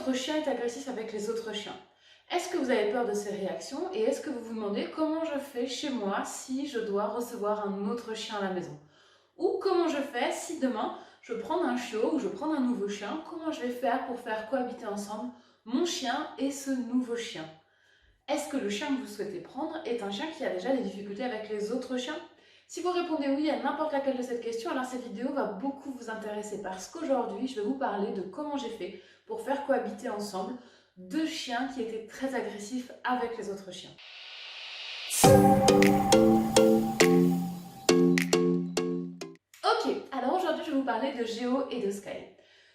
votre chien est agressif avec les autres chiens, est-ce que vous avez peur de ses réactions et est-ce que vous vous demandez comment je fais chez moi si je dois recevoir un autre chien à la maison? Ou comment je fais si demain je veux prendre un chiot ou je veux prendre un nouveau chien, comment je vais faire pour faire cohabiter ensemble mon chien et ce nouveau chien? Est-ce que le chien que vous souhaitez prendre est un chien qui a déjà des difficultés avec les autres chiens? Si vous répondez oui à n'importe laquelle de ces questions, alors cette vidéo va beaucoup vous intéresser parce qu'aujourd'hui, je vais vous parler de comment j'ai fait pour faire cohabiter ensemble deux chiens qui étaient très agressifs avec les autres chiens. Ok, alors aujourd'hui, je vais vous parler de Géo et de Sky.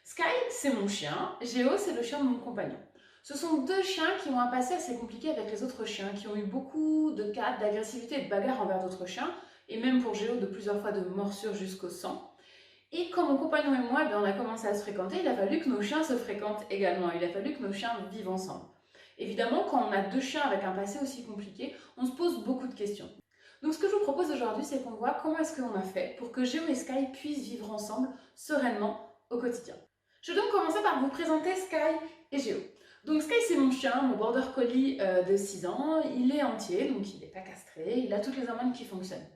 Sky, c'est mon chien, Géo, c'est le chien de mon compagnon. Ce sont deux chiens qui ont un passé assez compliqué avec les autres chiens, qui ont eu beaucoup de cas d'agressivité et de bagarres envers d'autres chiens, et même pour Géo de plusieurs fois de morsures jusqu'au sang. Et quand mon compagnon et moi, on a commencé à se fréquenter, il a fallu que nos chiens se fréquentent également, il a fallu que nos chiens vivent ensemble. Évidemment, quand on a deux chiens avec un passé aussi compliqué, on se pose beaucoup de questions. Donc ce que je vous propose aujourd'hui, c'est qu'on voit comment est-ce qu'on a fait pour que Géo et Sky puissent vivre ensemble sereinement au quotidien. Je vais donc commencer par vous présenter Sky et Géo. Donc Sky, c'est mon chien, mon border collie de 6 ans. Il est entier, donc il n'est pas castré, il a toutes les hormones qui fonctionnent.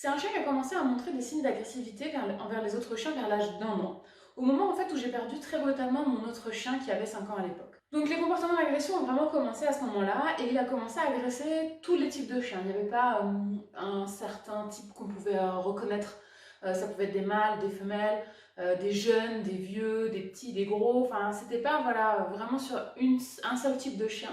C'est un chien qui a commencé à montrer des signes d'agressivité envers les autres chiens vers l'âge d'1 an, au moment en fait où j'ai perdu très brutalement mon autre chien qui avait 5 ans à l'époque. Donc les comportements d'agression ont vraiment commencé à ce moment-là et il a commencé à agresser tous les types de chiens. Il n'y avait pas un certain type qu'on pouvait reconnaître. Ça pouvait être des mâles, des femelles, des jeunes, des vieux, des petits, des gros. Enfin, c'était pas voilà, vraiment sur un seul type de chien.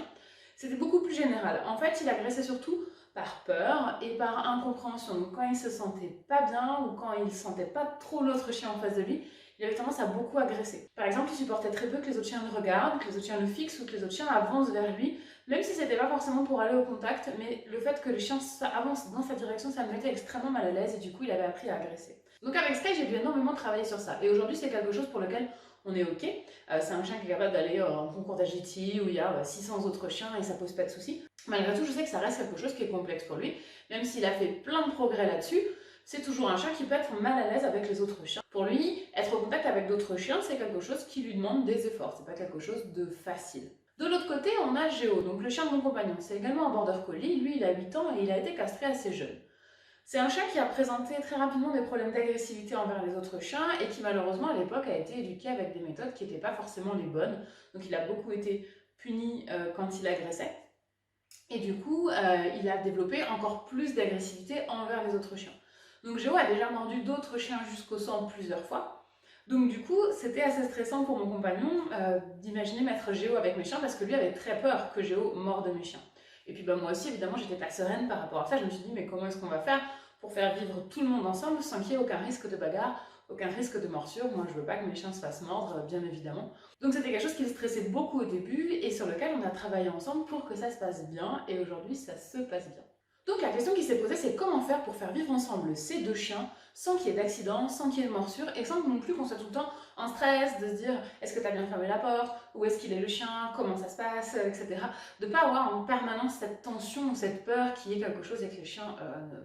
C'était beaucoup plus général. En fait, il agressait surtout par peur et par incompréhension. Donc quand il se sentait pas bien ou quand il sentait pas trop l'autre chien en face de lui, il avait tendance à beaucoup agresser. Par exemple, il supportait très peu que les autres chiens le regardent, que les autres chiens le fixent ou que les autres chiens avancent vers lui, même si c'était pas forcément pour aller au contact, mais le fait que les chiens avancent dans sa direction, ça le mettait extrêmement mal à l'aise et du coup, il avait appris à agresser. Donc avec Sky, j'ai dû énormément travailler sur ça. Et aujourd'hui, c'est quelque chose pour lequel on est OK. C'est un chien qui est capable d'aller en concours d'agility où il y a 600 autres chiens et ça pose pas de soucis. Malgré tout, je sais que ça reste quelque chose qui est complexe pour lui. Même s'il a fait plein de progrès là-dessus, c'est toujours un chien qui peut être mal à l'aise avec les autres chiens. Pour lui, être au contact avec d'autres chiens, c'est quelque chose qui lui demande des efforts. C'est pas quelque chose de facile. De l'autre côté, on a Géo, donc le chien de mon compagnon. C'est également un border collie. Lui, il a 8 ans et il a été castré assez jeune. C'est un chien qui a présenté très rapidement des problèmes d'agressivité envers les autres chiens et qui malheureusement à l'époque a été éduqué avec des méthodes qui n'étaient pas forcément les bonnes. Donc il a beaucoup été puni quand il agressait. Et du coup, il a développé encore plus d'agressivité envers les autres chiens. Donc Géo a déjà mordu d'autres chiens jusqu'au sang plusieurs fois. Donc du coup, c'était assez stressant pour mon compagnon d'imaginer mettre Géo avec mes chiens parce que lui avait très peur que Géo morde mes chiens. Et puis moi aussi, évidemment, j'étais pas sereine par rapport à ça. Je me suis dit, mais comment est-ce qu'on va faire pour faire vivre tout le monde ensemble sans qu'il y ait aucun risque de bagarre, aucun risque de morsure? Moi, je veux pas que mes chiens se fassent mordre, bien évidemment. Donc c'était quelque chose qui me stressait beaucoup au début et sur lequel on a travaillé ensemble pour que ça se passe bien. Et aujourd'hui, ça se passe bien. Donc la question qui s'est posée, c'est comment faire pour faire vivre ensemble ces deux chiens sans qu'il y ait d'accident, sans qu'il y ait de morsure et sans non plus qu'on soit tout le temps en stress, de se dire est-ce que tu as bien fermé la porte, où est-ce qu'il est le chien, comment ça se passe, etc. De ne pas avoir en permanence cette tension ou cette peur qu'il y ait quelque chose et que les chiens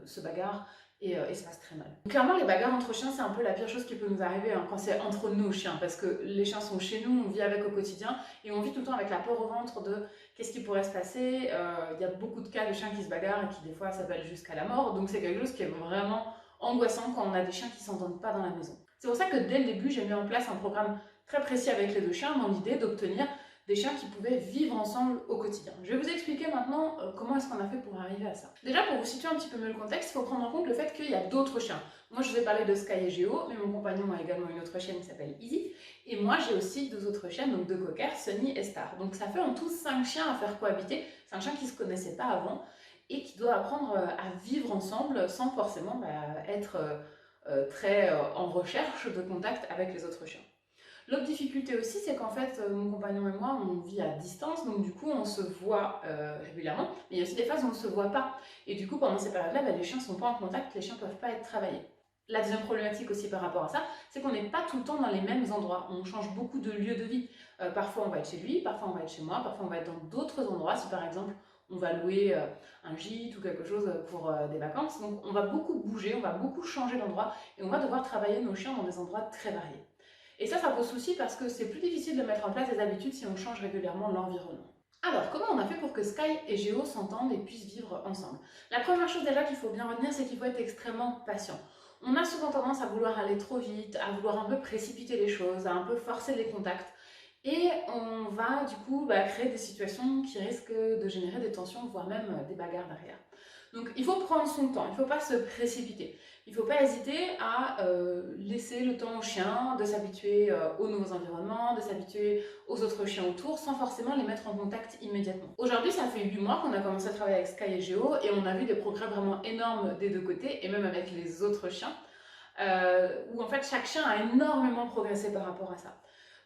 se bagarrent et se passe très mal. Clairement, les bagarres entre chiens, c'est un peu la pire chose qui peut nous arriver quand c'est entre nos chiens, parce que les chiens sont chez nous, on vit avec au quotidien, et on vit tout le temps avec la peur au ventre de qu'est-ce qui pourrait se passer. Il y a beaucoup de cas de chiens qui se bagarrent et qui des fois s'appellent jusqu'à la mort, donc c'est quelque chose qui est vraiment angoissant quand on a des chiens qui ne s'entendent pas dans la maison. C'est pour ça que dès le début, j'ai mis en place un programme très précis avec les deux chiens dans l'idée d'obtenir des chiens qui pouvaient vivre ensemble au quotidien. Je vais vous expliquer maintenant comment est-ce qu'on a fait pour arriver à ça. Déjà, pour vous situer un petit peu mieux le contexte, il faut prendre en compte le fait qu'il y a d'autres chiens. Moi, je vous ai parlé de Sky et Géo, mais mon compagnon a également une autre chienne qui s'appelle Easy. Et moi, j'ai aussi deux autres chiennes, donc deux cockers, Sunny et Star. Donc ça fait en tout 5 chiens à faire cohabiter. C'est un chien qui ne se connaissait pas avant et qui doit apprendre à vivre ensemble sans forcément être très en recherche de contact avec les autres chiens. L'autre difficulté aussi, c'est qu'en fait, mon compagnon et moi, on vit à distance, donc du coup, on se voit régulièrement, mais il y a aussi des phases où on ne se voit pas. Et du coup, pendant ces périodes-là, les chiens ne sont pas en contact, les chiens ne peuvent pas être travaillés. La deuxième problématique aussi par rapport à ça, c'est qu'on n'est pas tout le temps dans les mêmes endroits. On change beaucoup de lieux de vie. Parfois, on va être chez lui, parfois, on va être chez moi, parfois, on va être dans d'autres endroits. Si par exemple, on va louer un gîte ou quelque chose pour des vacances. Donc, on va beaucoup bouger, on va beaucoup changer d'endroit et on va devoir travailler nos chiens dans des endroits très variés. Et ça pose souci parce que c'est plus difficile de mettre en place des habitudes si on change régulièrement l'environnement. Alors, comment on a fait pour que Sky et Géo s'entendent et puissent vivre ensemble? La première chose déjà qu'il faut bien retenir, c'est qu'il faut être extrêmement patient. On a souvent tendance à vouloir aller trop vite, à vouloir un peu précipiter les choses, à un peu forcer les contacts. Et on va du coup créer des situations qui risquent de générer des tensions, voire même des bagarres derrière. Donc il faut prendre son temps, il ne faut pas se précipiter. Il ne faut pas hésiter à laisser le temps aux chiens de s'habituer aux nouveaux environnements, de s'habituer aux autres chiens autour, sans forcément les mettre en contact immédiatement. Aujourd'hui, ça fait 8 mois qu'on a commencé à travailler avec Sky et Géo, et on a vu des progrès vraiment énormes des deux côtés, et même avec les autres chiens, où en fait chaque chien a énormément progressé par rapport à ça.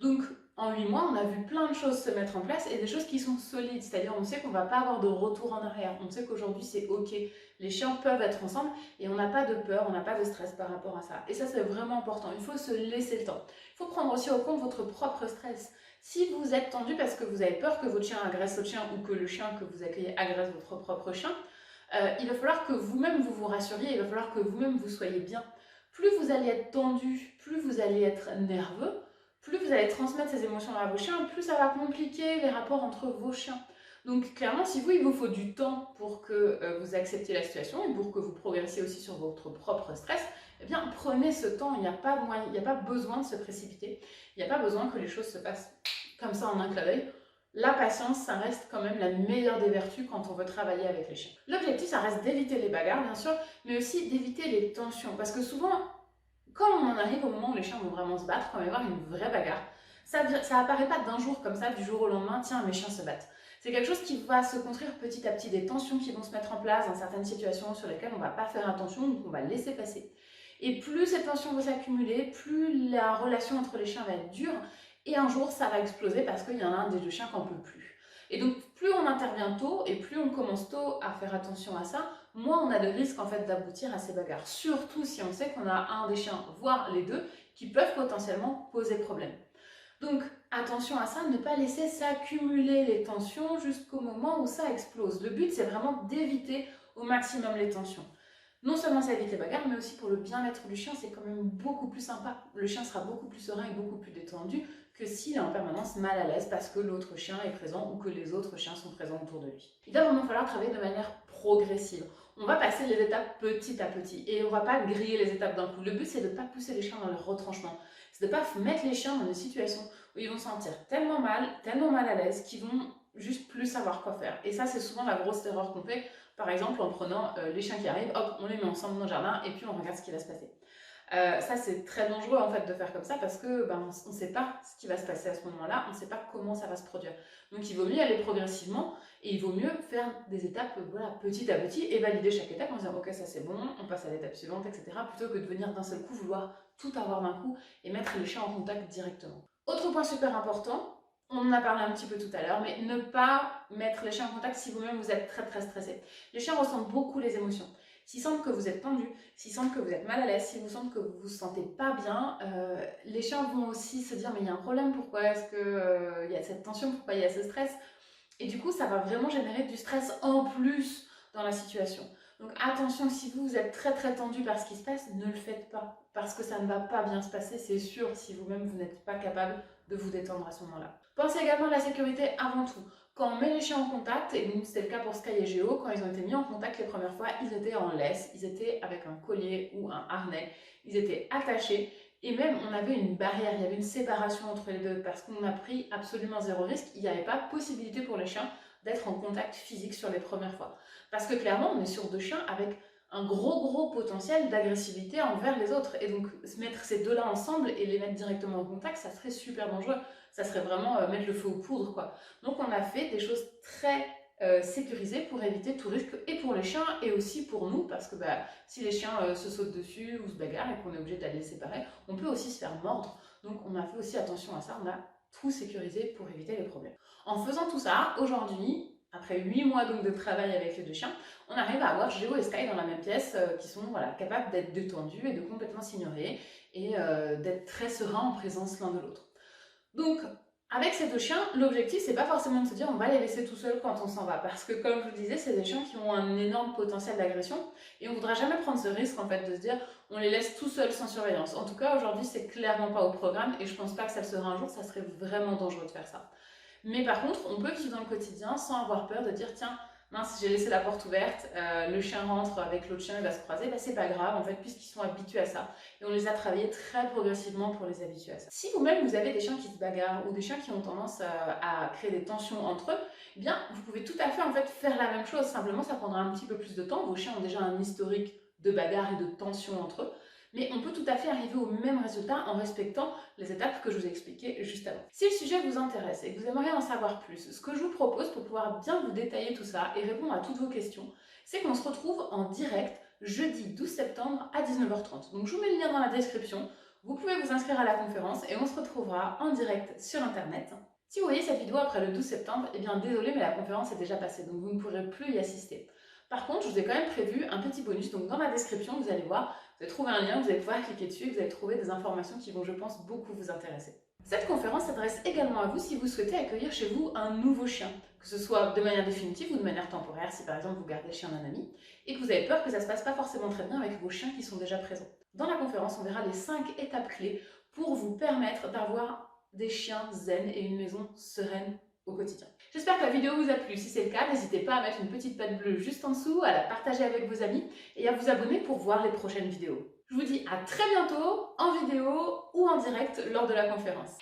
Donc en 8 mois, on a vu plein de choses se mettre en place et des choses qui sont solides, c'est-à-dire on sait qu'on ne va pas avoir de retour en arrière, on sait qu'aujourd'hui c'est ok, les chiens peuvent être ensemble et on n'a pas de peur, on n'a pas de stress par rapport à ça. Et ça c'est vraiment important, il faut se laisser le temps. Il faut prendre aussi au compte votre propre stress. Si vous êtes tendu parce que vous avez peur que votre chien agresse votre chien ou que le chien que vous accueillez agresse votre propre chien, il va falloir que vous-même vous vous rassuriez, il va falloir que vous-même vous soyez bien. Plus vous allez être tendu, plus vous allez être nerveux, plus vous allez transmettre ces émotions à vos chiens, plus ça va compliquer les rapports entre vos chiens. Donc clairement, si il vous faut du temps pour que vous acceptiez la situation et pour que vous progressiez aussi sur votre propre stress, eh bien prenez ce temps, il n'y a pas besoin de se précipiter, il n'y a pas besoin que les choses se passent comme ça en un clin d'œil. La patience, ça reste quand même la meilleure des vertus quand on veut travailler avec les chiens. L'objectif, ça reste d'éviter les bagarres, bien sûr, mais aussi d'éviter les tensions. Parce que souvent, quand on en arrive au moment où les chiens vont vraiment se battre, quand il va y avoir une vraie bagarre, ça apparaît pas d'un jour comme ça, du jour au lendemain, tiens, mes chiens se battent. C'est quelque chose qui va se construire petit à petit, des tensions qui vont se mettre en place dans certaines situations sur lesquelles on ne va pas faire attention ou qu'on va laisser passer. Et plus ces tensions vont s'accumuler, plus la relation entre les chiens va être dure, et un jour ça va exploser parce qu'il y en a un des deux chiens qui n'en peut plus. Et donc plus on intervient tôt et plus on commence tôt à faire attention à ça, moins on a de risques en fait d'aboutir à ces bagarres. Surtout si on sait qu'on a un des chiens, voire les deux, qui peuvent potentiellement poser problème. Donc attention à ça, ne pas laisser s'accumuler les tensions jusqu'au moment où ça explose. Le but c'est vraiment d'éviter au maximum les tensions. Non seulement ça évite les bagarres, mais aussi pour le bien-être du chien, c'est quand même beaucoup plus sympa. Le chien sera beaucoup plus serein et beaucoup plus détendu que s'il est en permanence mal à l'aise parce que l'autre chien est présent ou que les autres chiens sont présents autour de lui. Il doit vraiment falloir travailler de manière progressive. On va passer les étapes petit à petit et on ne va pas griller les étapes d'un coup. Le but, c'est de ne pas pousser les chiens dans leur retranchement. C'est de ne pas mettre les chiens dans des situations où ils vont se sentir tellement mal à l'aise qu'ils vont juste plus savoir quoi faire. Et ça, c'est souvent la grosse erreur qu'on fait. Par exemple, en prenant les chiens qui arrivent, hop, on les met ensemble dans le jardin et puis on regarde ce qui va se passer. Ça, c'est très dangereux en fait de faire comme ça parce que on ne sait pas ce qui va se passer à ce moment-là, on ne sait pas comment ça va se produire. Donc il vaut mieux aller progressivement et il vaut mieux faire des étapes petit à petit et valider chaque étape en disant ok, ça c'est bon, on passe à l'étape suivante, etc. Plutôt que de venir d'un seul coup vouloir tout avoir d'un coup et mettre les chiens en contact directement. Autre point super important, on en a parlé un petit peu tout à l'heure, mais ne pas mettre les chiens en contact si vous-même vous êtes très stressé. Les chiens ressentent beaucoup les émotions. S'ils sentent que vous êtes tendu, s'ils sentent que vous êtes mal à l'aise, s'ils vous sentent que vous vous sentez pas bien, les chiens vont aussi se dire mais il y a un problème, pourquoi est-ce qu'il y a cette tension, pourquoi il y a ce stress? Et du coup, ça va vraiment générer du stress en plus dans la situation. Donc attention, si vous êtes très tendu par ce qui se passe, ne le faites pas. Parce que ça ne va pas bien se passer, c'est sûr, si vous-même vous n'êtes pas capable de vous détendre à ce moment-là. Pensez également à la sécurité avant tout. Quand on met les chiens en contact, et donc c'était le cas pour Sky et Géo, quand ils ont été mis en contact les premières fois, ils étaient en laisse, ils étaient avec un collier ou un harnais, ils étaient attachés, et même on avait une barrière, il y avait une séparation entre les deux, parce qu'on a pris absolument zéro risque, il n'y avait pas possibilité pour les chiens d'être en contact physique sur les premières fois. Parce que clairement, on est sur deux chiens avec un gros potentiel d'agressivité envers les autres. Et donc, mettre ces deux-là ensemble et les mettre directement en contact, ça serait super dangereux. Ça serait vraiment mettre le feu aux poudres, quoi. Donc, on a fait des choses très sécurisées pour éviter tout risque, et pour les chiens, et aussi pour nous, parce que si les chiens se sautent dessus ou se bagarrent et qu'on est obligé d'aller les séparer, on peut aussi se faire mordre. Donc, on a fait aussi attention à ça, on a tout sécurisé pour éviter les problèmes. En faisant tout ça, aujourd'hui, après 8 mois donc de travail avec les deux chiens, on arrive à avoir Géo et Sky dans la même pièce qui sont capables d'être détendus et de complètement s'ignorer et d'être très sereins en présence l'un de l'autre. Donc Avec ces deux chiens, l'objectif c'est pas forcément de se dire on va les laisser tout seuls quand on s'en va, parce que comme je vous le disais, c'est des chiens qui ont un énorme potentiel d'agression et on voudra jamais prendre ce risque en fait de se dire on les laisse tout seuls sans surveillance. En tout cas aujourd'hui c'est clairement pas au programme et je pense pas que ça le sera un jour, ça serait vraiment dangereux de faire ça. Mais par contre, on peut vivre dans le quotidien sans avoir peur de dire tiens, mince, j'ai laissé la porte ouverte, le chien rentre avec l'autre chien, il va se croiser, bah, c'est pas grave en fait, puisqu'ils sont habitués à ça. Et on les a travaillés très progressivement pour les habituer à ça. Si vous-même vous avez des chiens qui se bagarrent ou des chiens qui ont tendance à créer des tensions entre eux, eh bien vous pouvez tout à fait en fait faire la même chose. Simplement, ça prendra un petit peu plus de temps. Vos chiens ont déjà un historique de bagarre et de tension entre eux. Mais on peut tout à fait arriver au même résultat en respectant les étapes que je vous ai expliquées juste avant. Si le sujet vous intéresse et que vous aimeriez en savoir plus, ce que je vous propose pour pouvoir bien vous détailler tout ça et répondre à toutes vos questions, c'est qu'on se retrouve en direct jeudi 12 septembre à 19h30. Donc je vous mets le lien dans la description, vous pouvez vous inscrire à la conférence et on se retrouvera en direct sur internet. Si vous voyez cette vidéo après le 12 septembre, eh bien désolé mais la conférence est déjà passée donc vous ne pourrez plus y assister. Par contre, je vous ai quand même prévu un petit bonus, donc dans la description, vous allez voir, vous allez trouver un lien, vous allez pouvoir cliquer dessus et vous allez trouver des informations qui vont, je pense, beaucoup vous intéresser. Cette conférence s'adresse également à vous si vous souhaitez accueillir chez vous un nouveau chien, que ce soit de manière définitive ou de manière temporaire, si par exemple vous gardez le chien d'un ami, et que vous avez peur que ça ne se passe pas forcément très bien avec vos chiens qui sont déjà présents. Dans la conférence, on verra les 5 étapes clés pour vous permettre d'avoir des chiens zen et une maison sereine au quotidien. J'espère que la vidéo vous a plu. Si c'est le cas, n'hésitez pas à mettre une petite patte bleue juste en dessous, à la partager avec vos amis et à vous abonner pour voir les prochaines vidéos. Je vous dis à très bientôt en vidéo ou en direct lors de la conférence.